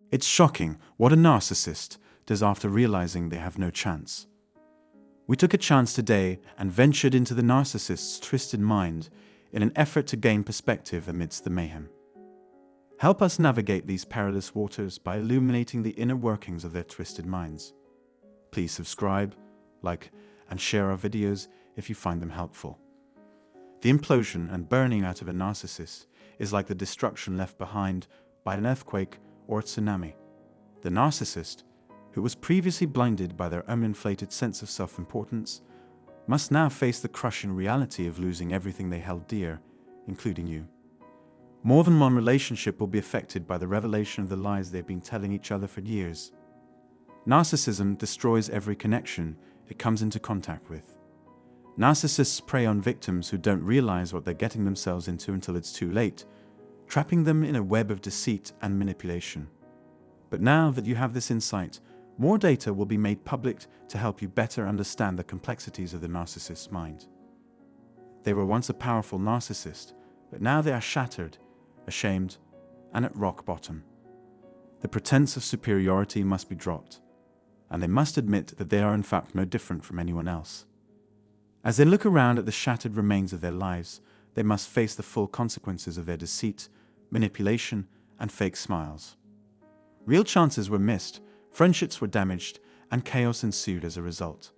It's shocking what a narcissist does after realizing they have no chance. We took a chance today and ventured into the narcissist's twisted mind in an effort to gain perspective amidst the mayhem. Help us navigate these perilous waters by illuminating the inner workings of their twisted minds. Please subscribe, like, and share our videos if you find them helpful. The implosion and burning out of a narcissist is like the destruction left behind by an earthquake or a tsunami. The narcissist, who was previously blinded by their inflated sense of self-importance, must now face the crushing reality of losing everything they held dear, including you. More than one relationship will be affected by the revelation of the lies they've been telling each other for years. Narcissism destroys every connection it comes into contact with. Narcissists prey on victims who don't realize what they're getting themselves into until it's too late, trapping them in a web of deceit and manipulation. But now that you have this insight, more data will be made public to help you better understand the complexities of the narcissist's mind. They were once a powerful narcissist, but now they are shattered, ashamed, and at rock bottom. The pretense of superiority must be dropped, and they must admit that they are in fact no different from anyone else. As they look around at the shattered remains of their lives, they must face the full consequences of their deceit, manipulation, and fake smiles. Real chances were missed, friendships were damaged, and chaos ensued as a result.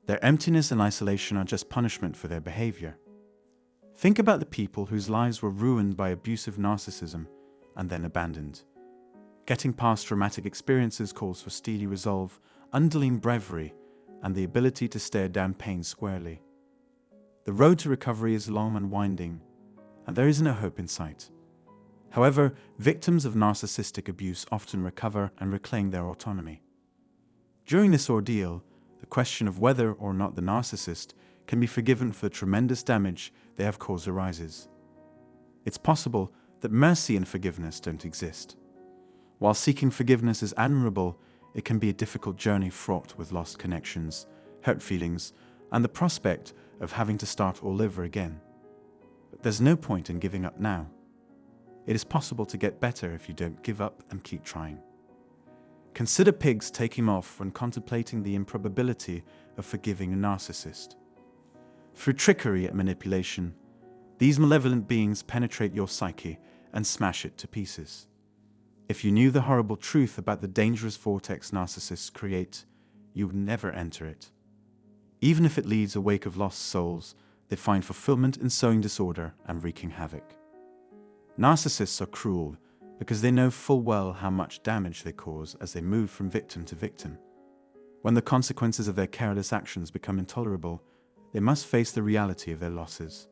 Their emptiness and isolation are just punishment for their behavior. Think about the people whose lives were ruined by abusive narcissism and then abandoned. Getting past traumatic experiences calls for steely resolve, undying bravery, and the ability to stare down pain squarely. The road to recovery is long and winding, and there isn't a hope in sight. However, victims of narcissistic abuse often recover and reclaim their autonomy. During this ordeal, the question of whether or not the narcissist can be forgiven for the tremendous damage they have caused arises. It's possible that mercy and forgiveness don't exist. While seeking forgiveness is admirable, it can be a difficult journey fraught with lost connections, hurt feelings, and the prospect of having to start all over again. But there's no point in giving up now. It is possible to get better if you don't give up and keep trying. Consider pigs taking off when contemplating the improbability of forgiving a narcissist. Through trickery and manipulation, these malevolent beings penetrate your psyche and smash it to pieces. If you knew the horrible truth about the dangerous vortex narcissists create, you would never enter it. Even if it leads a wake of lost souls, they find fulfillment in sowing disorder and wreaking havoc. Narcissists are cruel because they know full well how much damage they cause as they move from victim to victim. When the consequences of their careless actions become intolerable, they must face the reality of their losses.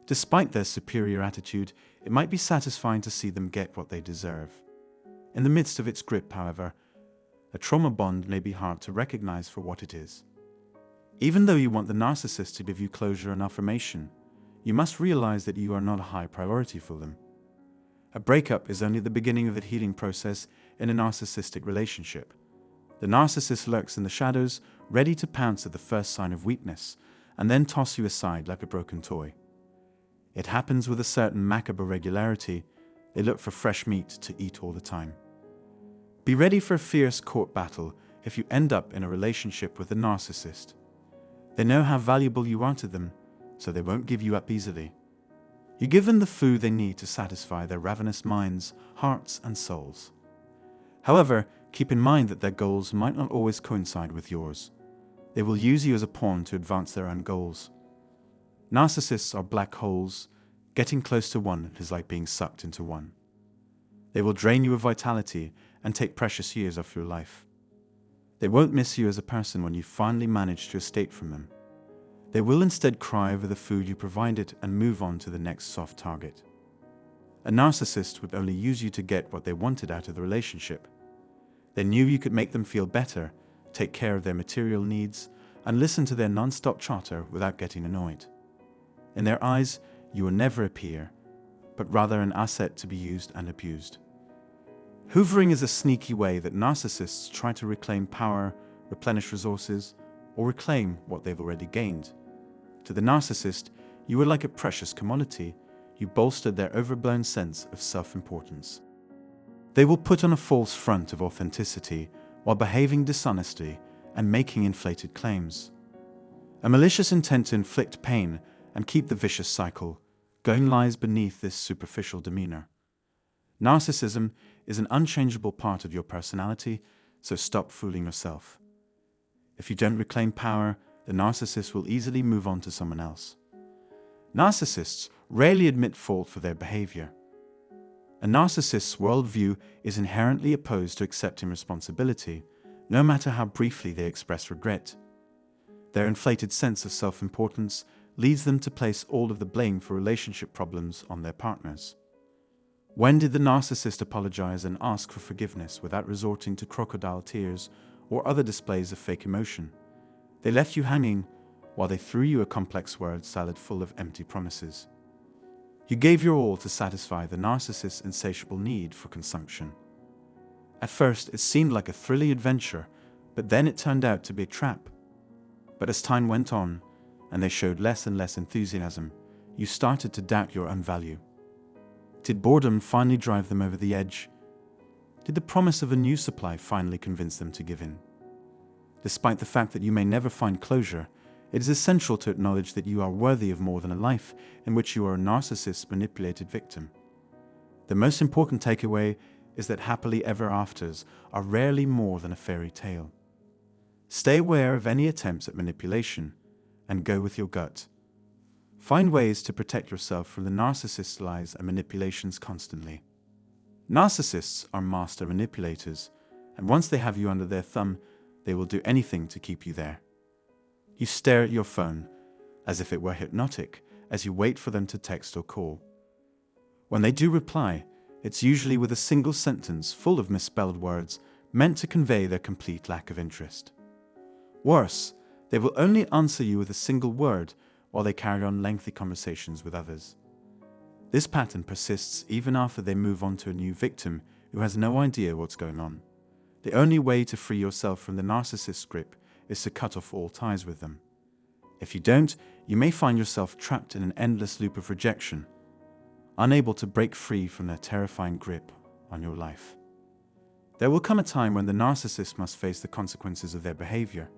Despite their superior attitude, it might be satisfying to see them get what they deserve. In the midst of its grip, however, a trauma bond may be hard to recognize for what it is. Even though you want the narcissist to give you closure and affirmation, you must realize that you are not a high priority for them. A breakup is only the beginning of the healing process in a narcissistic relationship. The narcissist lurks in the shadows, ready to pounce at the first sign of weakness, and then toss you aside like a broken toy. It happens with a certain macabre regularity. They look for fresh meat to eat all the time. Be ready for a fierce court battle if you end up in a relationship with a narcissist. They know how valuable you are to them, so they won't give you up easily. You give them the food they need to satisfy their ravenous minds, hearts, and souls. However, keep in mind that their goals might not always coincide with yours. They will use you as a pawn to advance their own goals. Narcissists are black holes. Getting close to one is like being sucked into one. They will drain you of vitality and take precious years off your life. They won't miss you as a person when you finally manage to escape from them. They will instead cry over the food you provided and move on to the next soft target. A narcissist would only use you to get what they wanted out of the relationship. They knew you could make them feel better, take care of their material needs, and listen to their non-stop chatter without getting annoyed. In their eyes, you will never appear, but rather an asset to be used and abused. Hoovering is a sneaky way that narcissists try to reclaim power, replenish resources, or reclaim what they've already gained. To the narcissist, you were like a precious commodity. You bolstered their overblown sense of self-importance. They will put on a false front of authenticity while behaving dishonestly and making inflated claims. A malicious intent to inflict pain and keep the vicious cycle going lies beneath this superficial demeanor. Narcissism is an unchangeable part of your personality, so stop fooling yourself. If you don't reclaim power, the narcissist will easily move on to someone else. Narcissists rarely admit fault for their behavior. A narcissist's worldview is inherently opposed to accepting responsibility, no matter how briefly they express regret. Their inflated sense of self-importance leads them to place all of the blame for relationship problems on their partners. When did the narcissist apologize and ask for forgiveness without resorting to crocodile tears or other displays of fake emotion? They left you hanging while they threw you a complex word salad full of empty promises. You gave your all to satisfy the narcissist's insatiable need for consumption. At first, it seemed like a thrilling adventure, but then it turned out to be a trap. But as time went on, and they showed less and less enthusiasm, you started to doubt your own value. Did boredom finally drive them over the edge? Did the promise of a new supply finally convince them to give in? Despite the fact that you may never find closure, it is essential to acknowledge that you are worthy of more than a life in which you are a narcissist's manipulated victim. The most important takeaway is that happily ever afters are rarely more than a fairy tale. Stay aware of any attempts at manipulation and go with your gut. Find ways to protect yourself from the narcissist's lies and manipulations constantly. Narcissists are master manipulators, and once they have you under their thumb, they will do anything to keep you there. You stare at your phone as if it were hypnotic as you wait for them to text or call. When they do reply, it's usually with a single sentence full of misspelled words meant to convey their complete lack of interest. Worse, they will only answer you with a single word while they carry on lengthy conversations with others. This pattern persists even after they move on to a new victim who has no idea what's going on. The only way to free yourself from the narcissist's grip is to cut off all ties with them. If you don't, you may find yourself trapped in an endless loop of rejection, unable to break free from their terrifying grip on your life. There will come a time when the narcissist must face the consequences of their behavior.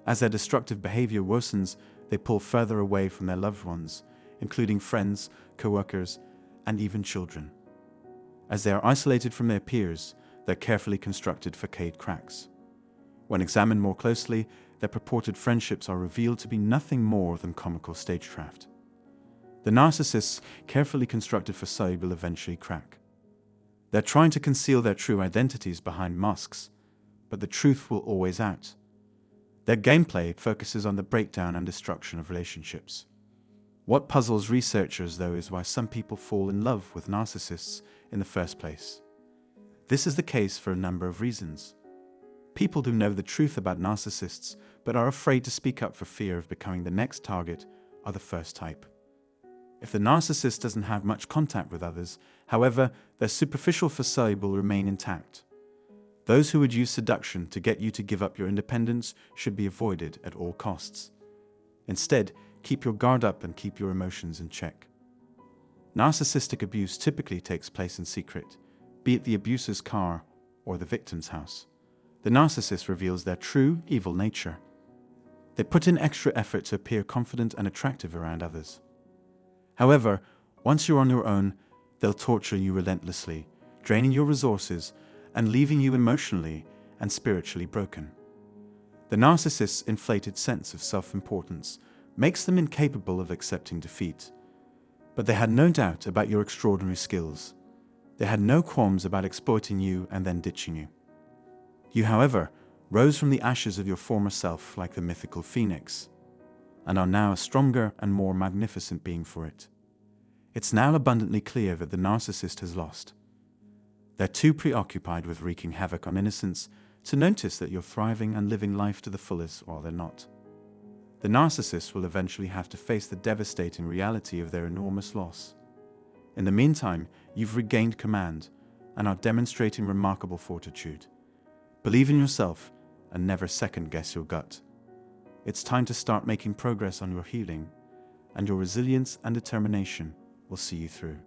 As their destructive behavior worsens, they pull further away from their loved ones, including friends, co-workers, and even children. As they are isolated from their peers, their carefully constructed facade cracks. When examined more closely, their purported friendships are revealed to be nothing more than comical stagecraft. The narcissist's carefully constructed facade will eventually crack. They're trying to conceal their true identities behind masks, but the truth will always out. Their gameplay focuses on the breakdown and destruction of relationships. What puzzles researchers, though, is why some people fall in love with narcissists in the first place. This is the case for a number of reasons. People who know the truth about narcissists but are afraid to speak up for fear of becoming the next target are the first type. If the narcissist doesn't have much contact with others, however, their superficial facade will remain intact. Those who would use seduction to get you to give up your independence should be avoided at all costs. Instead, keep your guard up and keep your emotions in check. Narcissistic abuse typically takes place in secret, be it the abuser's car or the victim's house. The narcissist reveals their true, evil nature. They put in extra effort to appear confident and attractive around others. However, once you're on your own, they'll torture you relentlessly, draining your resources and leaving you emotionally and spiritually broken. The narcissist's inflated sense of self-importance makes them incapable of accepting defeat. But they had no doubt about your extraordinary skills. They had no qualms about exploiting you and then ditching you. You, however, rose from the ashes of your former self like the mythical phoenix, and are now a stronger and more magnificent being for it. It's now abundantly clear that the narcissist has lost. They're too preoccupied with wreaking havoc on innocence to notice that you're thriving and living life to the fullest while they're not. The narcissist will eventually have to face the devastating reality of their enormous loss. In the meantime, you've regained command and are demonstrating remarkable fortitude. Believe in yourself and never second-guess your gut. It's time to start making progress on your healing, and your resilience and determination will see you through.